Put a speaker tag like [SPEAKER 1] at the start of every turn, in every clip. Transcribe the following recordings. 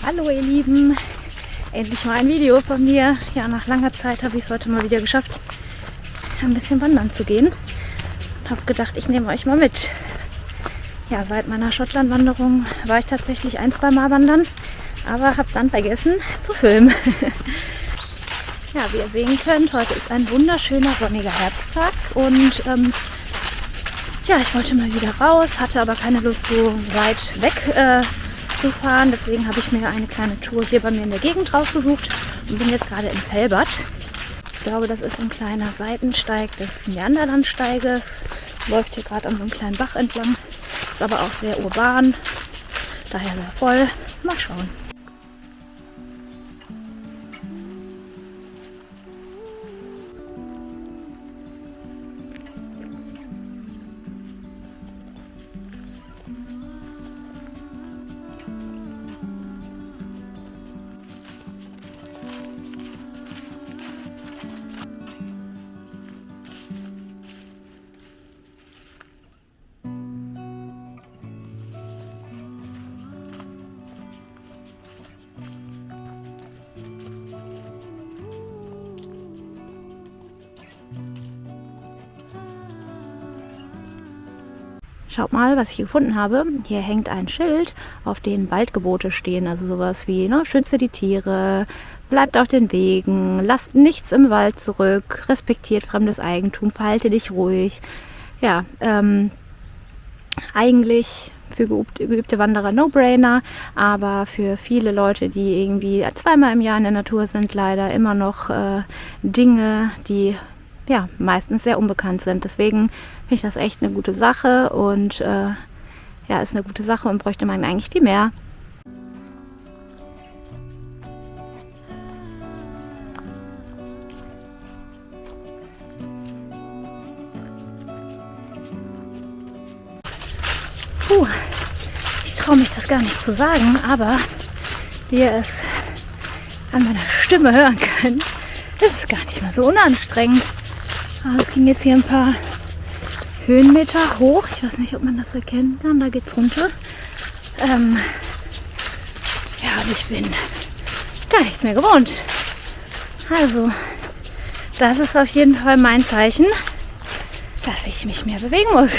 [SPEAKER 1] Hallo ihr Lieben, endlich mal ein Video von mir. Ja, nach langer Zeit habe ich es heute mal wieder geschafft, ein bisschen wandern zu gehen. Und habe gedacht, ich nehme euch mal mit. Ja, seit meiner Schottland-Wanderung war ich tatsächlich 1-2 Mal wandern, aber habe dann vergessen zu filmen. Ja, wie ihr sehen könnt, heute ist ein wunderschöner sonniger Herbsttag und ja, ich wollte mal wieder raus, hatte aber keine Lust, so weit weg zu fahren. Deswegen habe ich mir eine kleine Tour hier bei mir in der Gegend rausgesucht und bin jetzt gerade in Velbert. Ich glaube, das ist ein kleiner Seitensteig des Neanderlandsteiges. Läuft hier gerade an so einem kleinen Bach entlang. Ist aber auch sehr urban, daher sehr voll. Mal schauen. Schaut mal, was ich hier gefunden habe. Hier hängt ein Schild, auf dem Waldgebote stehen. Also sowas wie, ne, schütze die Tiere, bleibt auf den Wegen, lasst nichts im Wald zurück, respektiert fremdes Eigentum, verhalte dich ruhig. Ja, eigentlich für geübte Wanderer No-Brainer, aber für viele Leute, die irgendwie 2-mal im Jahr in der Natur sind, leider immer noch Dinge, die ja meistens sehr unbekannt sind. Deswegen finde ich das echt eine gute Sache und ja, ist eine gute Sache und bräuchte man eigentlich viel mehr. Ich traue mich das gar nicht zu sagen, aber wie ihr es an meiner Stimme hören könnt, ist es gar nicht mal so unanstrengend. Aber es ging jetzt hier ein paar Höhenmeter hoch. Ich weiß nicht, ob man das erkennen kann. Da geht's runter. Ja, und ich bin gar nichts mehr gewohnt. Also, das ist auf jeden Fall mein Zeichen, dass ich mich mehr bewegen muss.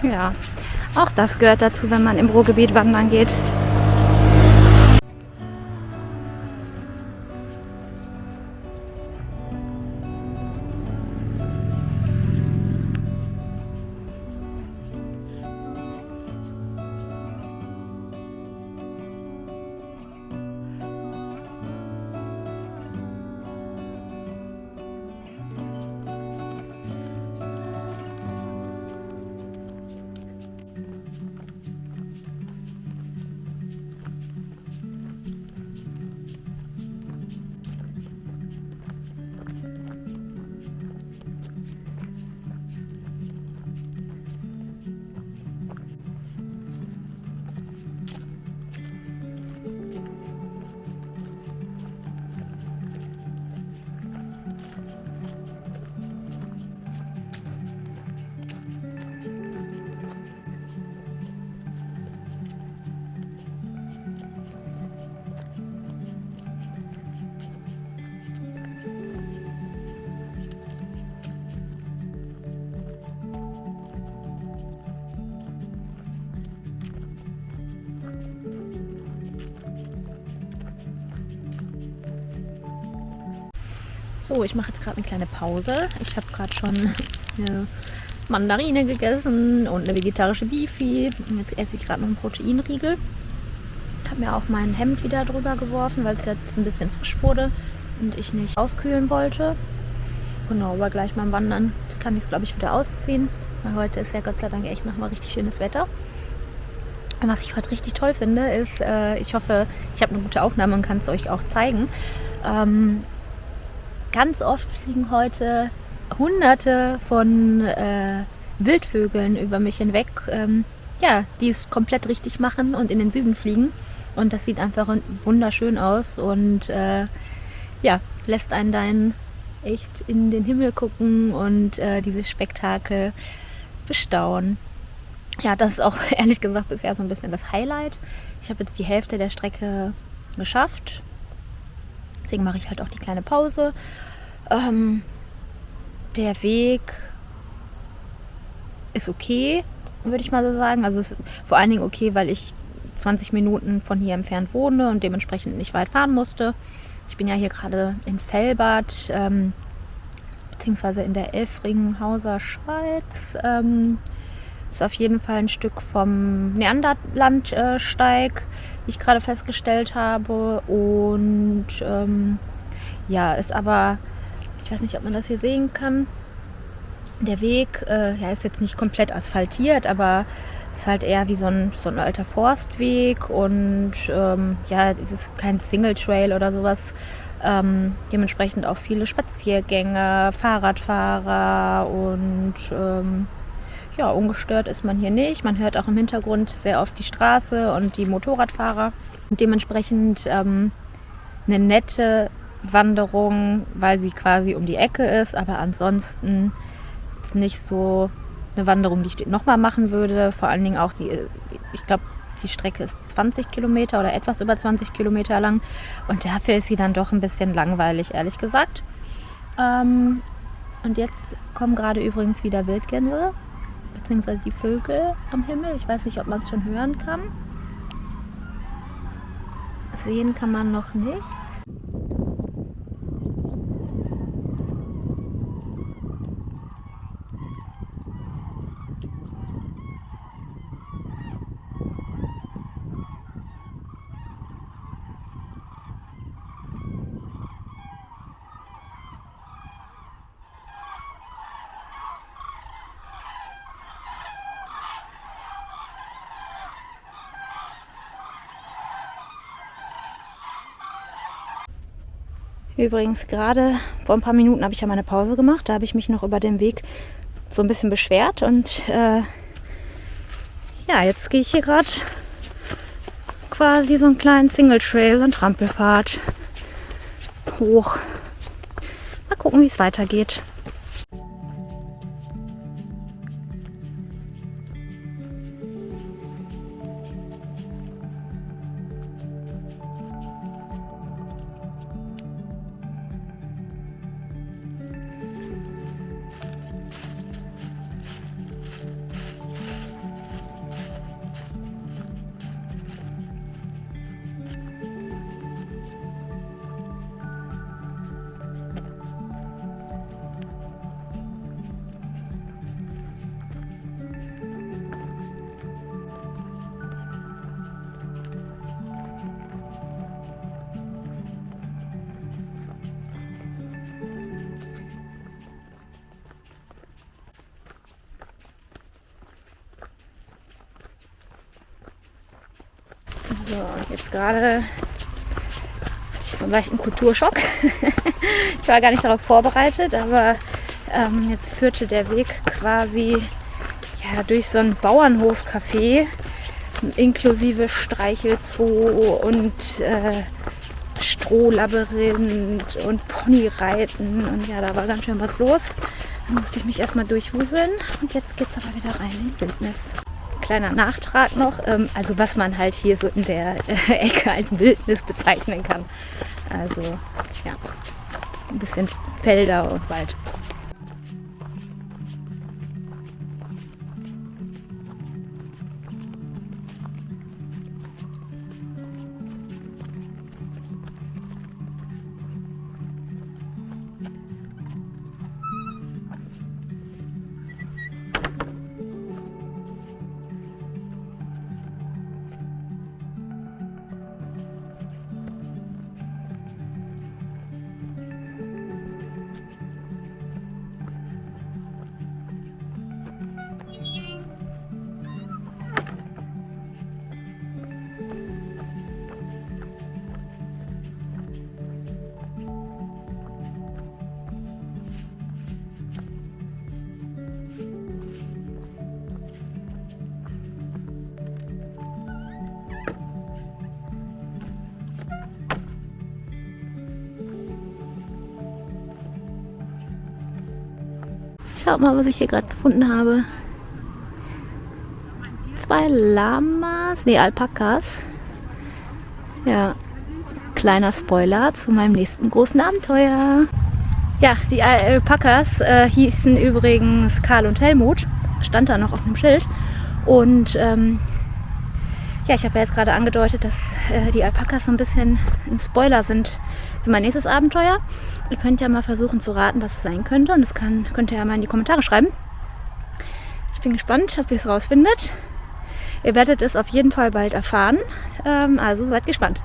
[SPEAKER 1] Ja, auch das gehört dazu, wenn man im Ruhrgebiet wandern geht. So, ich mache jetzt gerade eine kleine Pause. Ich habe gerade schon eine Mandarine gegessen und eine vegetarische Beefy. Und jetzt esse ich gerade noch einen Proteinriegel. Ich habe mir auch mein Hemd wieder drüber geworfen, weil es jetzt ein bisschen frisch wurde und ich nicht auskühlen wollte. Genau, aber gleich beim Wandern kann ich es, glaube ich, wieder ausziehen. Weil heute ist ja Gott sei Dank echt nochmal richtig schönes Wetter. Und was ich heute richtig toll finde, ist, ich hoffe, ich habe eine gute Aufnahme und kann es euch auch zeigen. Ganz oft fliegen heute Hunderte von Wildvögeln über mich hinweg, die es komplett richtig machen und in den Süden fliegen. Und das sieht einfach wunderschön aus und lässt einen dann echt in den Himmel gucken und dieses Spektakel bestaunen. Ja, das ist auch ehrlich gesagt bisher so ein bisschen das Highlight. Ich habe jetzt die Hälfte der Strecke geschafft. Deswegen mache ich halt auch die kleine Pause. Der Weg ist okay, würde ich mal so sagen. Also es ist vor allen Dingen okay, weil ich 20 Minuten von hier entfernt wohne und dementsprechend nicht weit fahren musste. Ich bin ja hier gerade in Fellbad, beziehungsweise in der Elfringhauser Schweiz. Ist auf jeden Fall ein Stück vom Neanderlandsteig, wie ich gerade festgestellt habe. Und ist aber, ich weiß nicht, ob man das hier sehen kann. Der Weg ist jetzt nicht komplett asphaltiert, aber ist halt eher wie so ein alter Forstweg und es ist kein Single Trail oder sowas. Dementsprechend auch viele Spaziergänger, Fahrradfahrer und ungestört ist man hier nicht. Man hört auch im Hintergrund sehr oft die Straße und die Motorradfahrer. Und dementsprechend eine nette Wanderung, weil sie quasi um die Ecke ist, aber ansonsten ist nicht so eine Wanderung, die ich nochmal machen würde. Vor allen Dingen auch ich glaube, die Strecke ist 20 Kilometer oder etwas über 20 Kilometer lang und dafür ist sie dann doch ein bisschen langweilig, ehrlich gesagt. Und jetzt kommen gerade übrigens wieder Wildgänse, beziehungsweise die Vögel am Himmel. Ich weiß nicht, ob man es schon hören kann. Sehen kann man noch nicht. Übrigens, gerade vor ein paar Minuten habe ich ja meine Pause gemacht. Da habe ich mich noch über den Weg so ein bisschen beschwert. Und jetzt gehe ich hier gerade quasi so einen kleinen Single Trail, so eine Trampelfahrt hoch. Mal gucken, wie es weitergeht. So, jetzt gerade hatte ich so einen leichten Kulturschock. Ich war gar nicht darauf vorbereitet, aber jetzt führte der Weg quasi durch so ein Bauernhof-Café inklusive Streichelzoo und Strohlabyrinth und Ponyreiten. Und da war ganz schön was los. Da musste ich mich erstmal durchwuseln und jetzt geht es aber wieder rein in die Wildnis. Kleiner Nachtrag noch, also was man halt hier so in der Ecke als Wildnis bezeichnen kann. Also ein bisschen Felder und Wald. Schaut mal, was ich hier gerade gefunden habe. 2 Lamas, nee, Alpakas. Ja, kleiner Spoiler zu meinem nächsten großen Abenteuer. Ja, die Alpakas hießen übrigens Karl und Helmut. Stand da noch auf dem Schild. Und ja, ich habe ja jetzt gerade angedeutet, dass die Alpakas so ein bisschen ein Spoiler sind für mein nächstes Abenteuer. Ihr könnt ja mal versuchen zu raten, was es sein könnte. Und das könnt ihr ja mal in die Kommentare schreiben. Ich bin gespannt, ob ihr es rausfindet. Ihr werdet es auf jeden Fall bald erfahren. Also seid gespannt.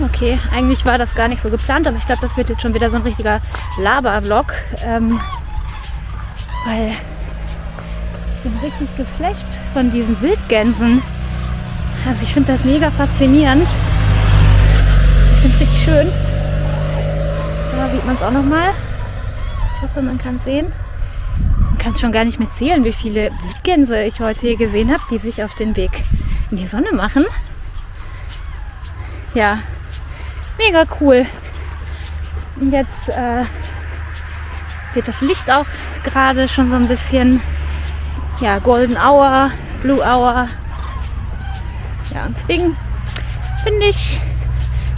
[SPEAKER 1] Okay, eigentlich war das gar nicht so geplant, aber ich glaube, das wird jetzt schon wieder so ein richtiger Laber-Vlog. Weil ich bin richtig geflasht von diesen Wildgänsen. Also ich finde das mega faszinierend. Ich finde es richtig schön. Da sieht man es auch nochmal. Ich hoffe, man kann es sehen. Man kann es schon gar nicht mehr zählen, wie viele Wildgänse ich heute hier gesehen habe, die sich auf den Weg in die Sonne machen. Ja, mega cool. Und jetzt wird das Licht auch gerade schon so ein bisschen, ja, Golden Hour, Blue Hour. Ja, und deswegen finde ich,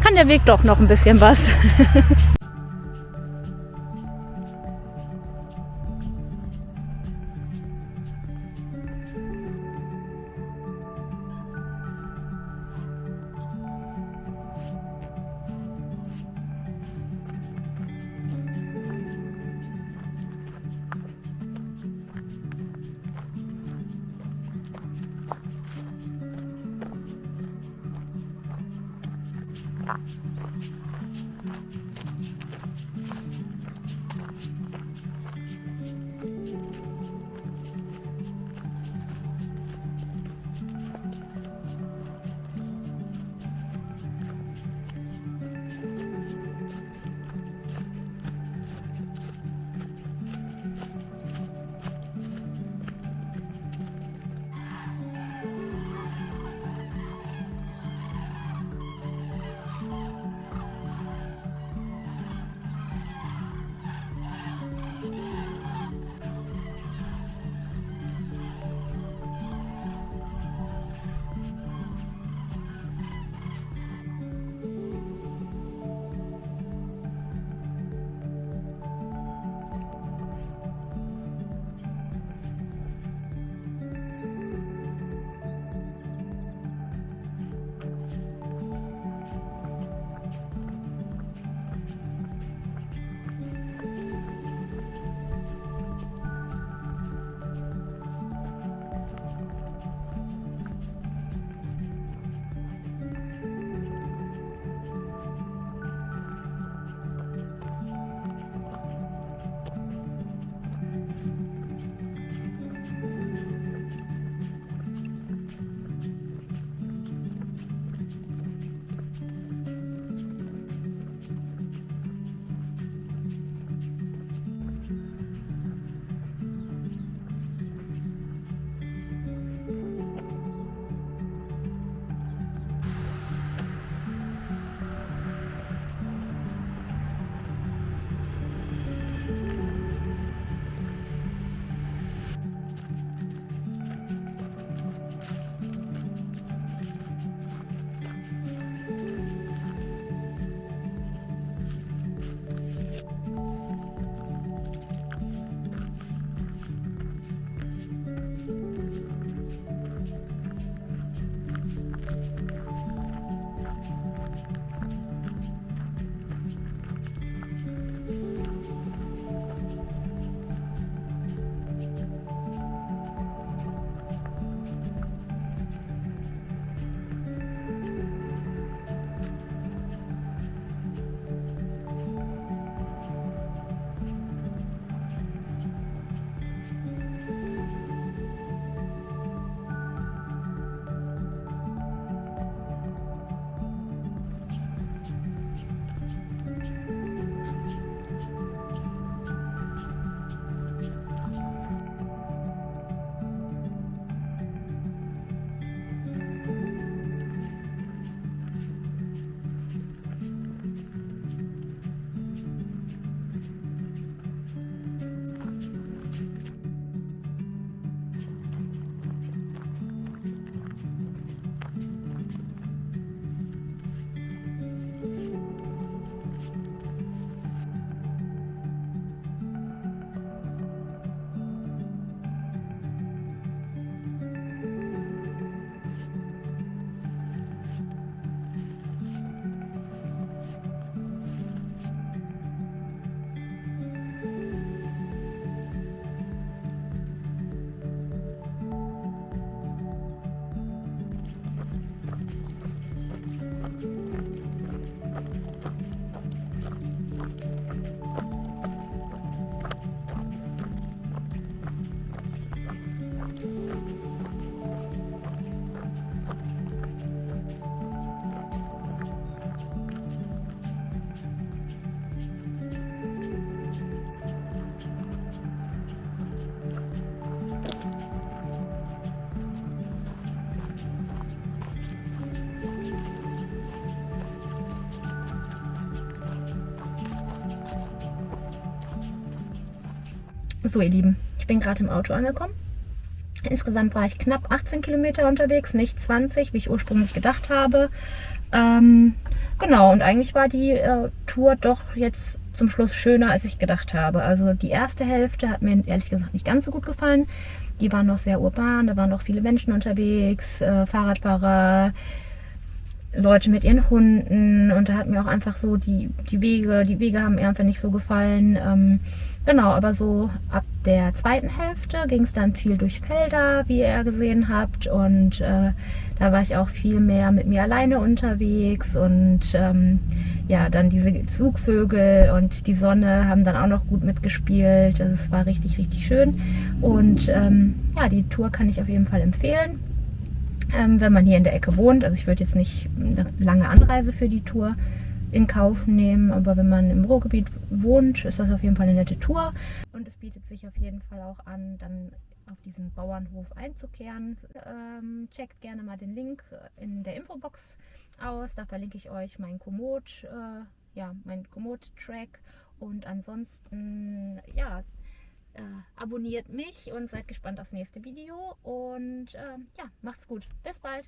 [SPEAKER 1] kann der Weg doch noch ein bisschen was. So, ihr Lieben, ich bin gerade im Auto angekommen. Insgesamt war ich knapp 18 Kilometer unterwegs, nicht 20, wie ich ursprünglich gedacht habe. Genau, und eigentlich war die Tour doch jetzt zum Schluss schöner, als ich gedacht habe. Also die erste Hälfte hat mir ehrlich gesagt nicht ganz so gut gefallen. Die waren noch sehr urban, da waren noch viele Menschen unterwegs, Fahrradfahrer, Leute mit ihren Hunden, und da hat mir auch einfach so die Wege haben mir einfach nicht so gefallen. Genau, aber so ab der zweiten Hälfte ging es dann viel durch Felder, wie ihr gesehen habt, und da war ich auch viel mehr mit mir alleine unterwegs, und ja, dann diese Zugvögel und die Sonne haben dann auch noch gut mitgespielt. Also es war richtig, richtig schön, und ja, die Tour kann ich auf jeden Fall empfehlen. Wenn man hier in der Ecke wohnt. Also ich würde jetzt nicht eine lange Anreise für die Tour in Kauf nehmen, aber wenn man im Ruhrgebiet wohnt, ist das auf jeden Fall eine nette Tour, und es bietet sich auf jeden Fall auch an, dann auf diesen Bauernhof einzukehren. Checkt gerne mal den Link in der Infobox aus, da verlinke ich euch meinen Komoot, ja, meinen Komoot-Track, und ansonsten, ja, abonniert mich und seid gespannt aufs nächste Video, und ja, macht's gut. Bis bald.